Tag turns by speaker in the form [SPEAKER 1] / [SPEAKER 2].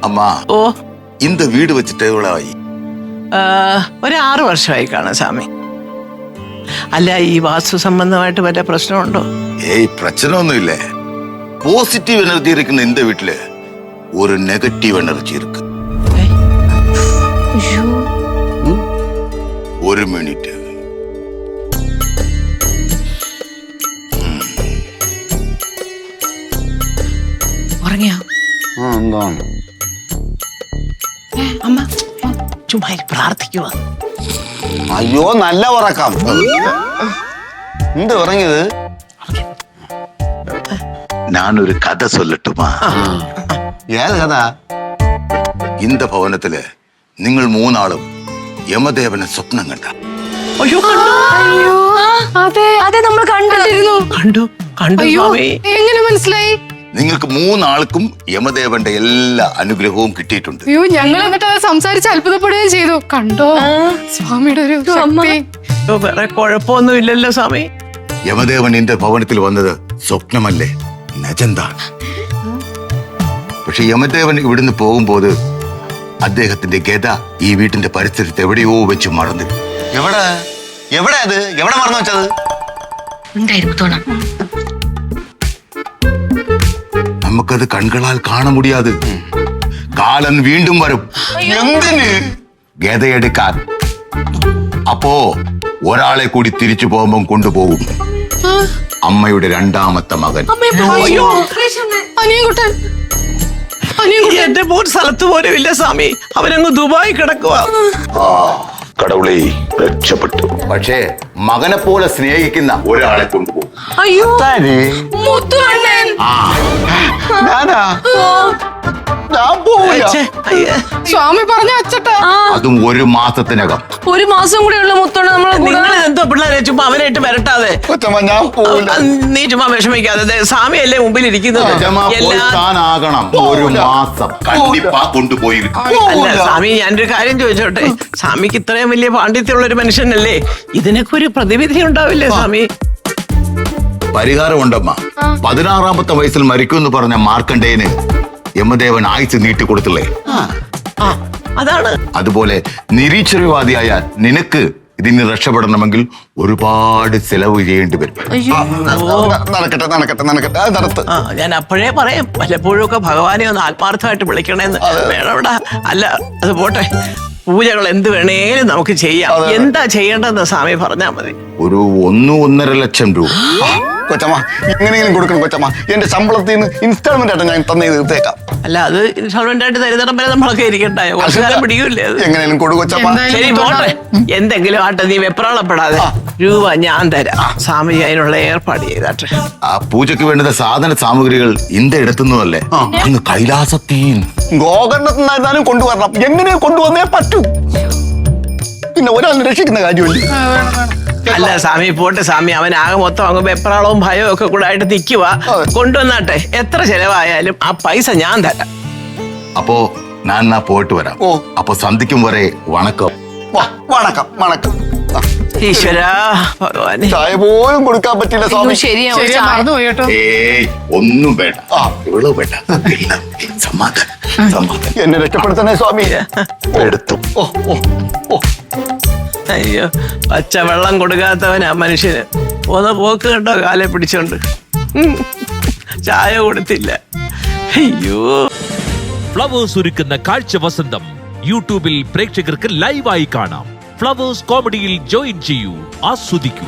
[SPEAKER 1] அம்மா
[SPEAKER 2] ഓ
[SPEAKER 1] இந்த வீடு வச்சுட்டு எவ்வளவு ஆகி?
[SPEAKER 2] ഒരു 6 വർഷമായി കാണാം സ്വാമി. അല്ല, ഈ വാസ്തു സംബന്ധമായിട്ട് വല്ല പ്രശ്നമുണ്ടോ?
[SPEAKER 1] ஏய் பிரச்சனை ஒண்ணும் இல்ல. பாசிட்டிவ் எனர்ஜி இருக்குன்னு இந்த வீட்டுல ஒரு நெகட்டிவ் எனர்ஜி இருக்கு. ஒரு மினிட்.
[SPEAKER 2] ഉറങ്ങിയോ?
[SPEAKER 3] എന്താണ്?
[SPEAKER 2] അമ്മ ചുമ്മാ പ്രാർത്ഥിക്കുക.
[SPEAKER 3] അയ്യോ, നല്ല ഉറക്കം. എന്ത് ഉറങ്ങിയത്?
[SPEAKER 1] நான் ஒரு கதை சொல்லட்டுமா?
[SPEAKER 3] ഏത് കഥ?
[SPEAKER 1] இந்த ഭവനത്തില് നിങ്ങൾ മൂന്നാളും യമദേവനെ സ്വപ്നം കണ്ട.
[SPEAKER 2] അയ്യോ
[SPEAKER 4] അയ്യോ, അതെ അതെ, നമ്മൾ കണ്ടിരുന്നു.
[SPEAKER 2] കണ്ടു കണ്ടു സ്വാമി.
[SPEAKER 4] എങ്ങനെ മനസ്സിലായി?
[SPEAKER 1] നിങ്ങൾക്ക് മൂന്നാൾക്കും യമദേവന്റെ എല്ലാ അനുഗ്രഹവും കിട്ടിയിട്ടുണ്ട്.
[SPEAKER 4] അയ്യോ, ഞങ്ങൾ എന്നിട്ട് അത് സംസാരിച്ച് അത്ഭുതപ്പെടുകയും ചെയ്തു. കണ്ടോ സ്വാമിയുടെ ഒരു ശക്തി.
[SPEAKER 2] വേറെ കുഴപ്പമൊന്നും ഇല്ലല്ലോ സ്വാമി.
[SPEAKER 1] യമദേവൻ എന്റെ ഭവനത്തിൽ വന്നത് സ്വപ്നമല്ലേ, നജന്താണ്. പക്ഷെ യമദേവൻ ഇവിടുന്ന് പോകുമ്പോൾ അദ്ദേഹത്തിന്റെ ഗത ഈ വീട്ടിന്റെ പരിസരത്ത് എവിടെയോ വെച്ച് മറന്നിരുന്നു.
[SPEAKER 3] എവിടെ എവിടെ അത് എവിടെ മറന്നു വെച്ചത്?
[SPEAKER 1] നമുക്കത് കൺകളാൽ കാണ മുടിയാത്. കാലൻ വീണ്ടും വരും.
[SPEAKER 3] എന്തിന്?
[SPEAKER 1] ഗതയെടുക്കാൻ. അപ്പോ ഒരാളെ കൂടി തിരിച്ചു പോകുമ്പം കൊണ്ടുപോകും. അമ്മയുടെ രണ്ടാമത്തെ മകൻ.
[SPEAKER 4] അനിയൻകുട്ടൻ.
[SPEAKER 2] എന്റെ മോൻ സ്ഥലത്ത് പോലും ഇല്ല സ്വാമി. അവനങ്ങ് ദുബായി കിടക്കുക.
[SPEAKER 1] കടവുളെ രക്ഷപ്പെട്ടു. പക്ഷേ മകനെ പോലെ സ്നേഹിക്കുന്ന ഒരാളെ കൊണ്ടുപോകും.
[SPEAKER 4] അയ്യോ, മുത്തുവണ്ണൻ.
[SPEAKER 3] ഞാനാ? ഞാൻ പോവില്ല.
[SPEAKER 4] സ്വാമി പറഞ്ഞ അച്ചട്ടാ.
[SPEAKER 1] അതും 1 മാസത്തിനകം.
[SPEAKER 4] 1 മാസം കൂടെ ഉള്ള മുത്തോണ്ട് നമ്മളെ
[SPEAKER 2] നിങ്ങൾ എന്തോ പിള്ളേരെ ചുമ്മാ അവനായിട്ട് വരട്ടാതെ.
[SPEAKER 3] കൊച്ചമ്മ, ഞാൻ പോവില്ല.
[SPEAKER 2] നീ ചുമ്മാ വിഷമിക്കാതെ. സ്വാമിയല്ലേ മുമ്പിൽ ഇരിക്കുന്നത്.
[SPEAKER 1] താനാകണം 1 മാസം കണ്ടിപ്പാ കൊണ്ടുപോയി.
[SPEAKER 2] അല്ല സ്വാമി, ഞാനൊരു കാര്യം ചോദിച്ചോട്ടെ. സ്വാമിക്ക് ഇത്രയും വലിയ പാണ്ഡിത്യമുള്ള ഒരു മനുഷ്യനല്ലേ, ഇതിനൊക്കെ ഒരു പ്രതിവിധി ഉണ്ടാവില്ലേ സ്വാമി?
[SPEAKER 1] പരിഹാരമുണ്ടമ്മ. 16ാമത്തെ വയസ്സിൽ മരിക്കുമെന്ന് പറഞ്ഞ മാർക്കണ്ഡേയന് യമദേവൻ ആയുസ് നീട്ടിക്കൊടുത്തില്ലേ?
[SPEAKER 2] അതാണ്.
[SPEAKER 1] അതുപോലെ നിരീശ്വരവാദിയായ നിനക്ക് ഇതിന് രക്ഷപ്പെടണമെങ്കിൽ ഒരുപാട് ചെലവ് ചെയ്യേണ്ടി വരും.
[SPEAKER 3] നടക്കട്ടെ നടക്കട്ടെ നടക്കട്ടെ, അത് നടത്ത്.
[SPEAKER 2] ഞാൻ അപ്പോഴേ പറയാം, വല്ലപ്പോഴും ഒക്കെ ഭഗവാനെ ഒന്ന് ആത്മാർത്ഥമായിട്ട് വിളിക്കണേന്ന്. വേണവിടെ. അല്ല, അത് പോട്ടെ. പൂജകൾ എന്ത് വേണേലും നമുക്ക് ചെയ്യാം. എന്താ ചെയ്യേണ്ടതെന്ന് സ്വാമി പറഞ്ഞാ മതി.
[SPEAKER 1] ഒരു 1-1.5 ലക്ഷം രൂപ.
[SPEAKER 3] കൊച്ചമ്മ, എങ്ങനെയെങ്കിലും കൊടുക്കണം കൊച്ചമ്മ. എന്റെ ശമ്പളത്തിൽ നിന്ന് ഇൻസ്റ്റാൾമെന്റ് ആയിട്ട് ഞാൻ തന്നെ തീർത്തേക്കാം.
[SPEAKER 2] അല്ല, അത് ഇൻസ്റ്റാൾമെന്റ് ആയിട്ട് തരുന്നിടം വരെ നമ്മളൊക്കെ ഇരിക്കണ്ടായോ? കുറച്ചുകാലം പിടിയൂല്ലേ അത്?
[SPEAKER 3] എങ്ങനെയും കൊടു കൊച്ചമ്മ.
[SPEAKER 2] ശരി, പോട്ടെ. എന്തെങ്കിലും ആട്ടെ, നീ വെപ്രാളപ്പെടാതെ. രൂപ ഞാൻ തരാം. സ്വാമി അതിനുള്ള ഏർപ്പാട് ചെയ്താട്ടെ.
[SPEAKER 1] ആ പൂജയ്ക്ക് വേണ്ടുന്ന സാധന സാമഗ്രികൾ ഇന്ത എടുത്തുന്നതല്ലേ, അങ്ങ് കൈലാസത്തിൽ
[SPEAKER 3] ഗോകർണത്തിനായിരുന്നാലും കൊണ്ടുവരണം. എങ്ങനെ കൊണ്ടുവന്നേ പറ്റൂ. പിന്നെ ഒരാളിനെ രക്ഷിക്കുന്ന കാര്യമല്ലേ.
[SPEAKER 2] അല്ല സ്വാമി, പോട്ടെ സ്വാമി. അവനാകെ മൊത്തം അങ്ങ് വെപ്രാളവും ഭയവും ഒക്കെ കൂടെ ആയിട്ട് നിൽക്കുക. കൊണ്ടുവന്നാട്ടെ. എത്ര ചെലവായാലും ആ പൈസ ഞാൻ തരാം.
[SPEAKER 1] അപ്പോ ഞാൻ പോയിട്ട് വരാം. അപ്പൊ സന്ധിക്കും വരെ വണക്കം.
[SPEAKER 3] വണക്കം വണക്കം.
[SPEAKER 2] ഈശ്വരാ ഭഗവാനെ.
[SPEAKER 3] ചായ പോലും കൊടുക്കാൻ പറ്റില്ല സ്വാമി.
[SPEAKER 4] ശരിയാ, മറന്നുപോയി കേട്ടോ.
[SPEAKER 1] ഏയ് ഒന്നും വേണ്ട, ഇവളോ വേണ്ട. സമാധാനം സമാധാനം.
[SPEAKER 3] എന്നെ രക്ഷപ്പെടുത്തണേ സ്വാമി.
[SPEAKER 1] എടുത്തു.
[SPEAKER 2] അയ്യോ, പച്ചവെള്ളം കൊടുക്കാത്തവനാ മനുഷ്യന്. ഒന്ന് പോക്ക് കണ്ടോ, കാലെ പിടിച്ചോണ്ട്. ചായ കൊടുത്തില്ല. അയ്യോ.
[SPEAKER 5] ഫ്ലവേഴ്സ് ഒരുക്കുന്ന കാഴ്ച വസന്തം യൂട്യൂബിൽ പ്രേക്ഷകർക്ക് ലൈവായി കാണാം. ഫ്ലവേഴ്സ് കോമഡിയിൽ ജോയിൻ ചെയ്യൂ, ആസ്വദിക്കൂ.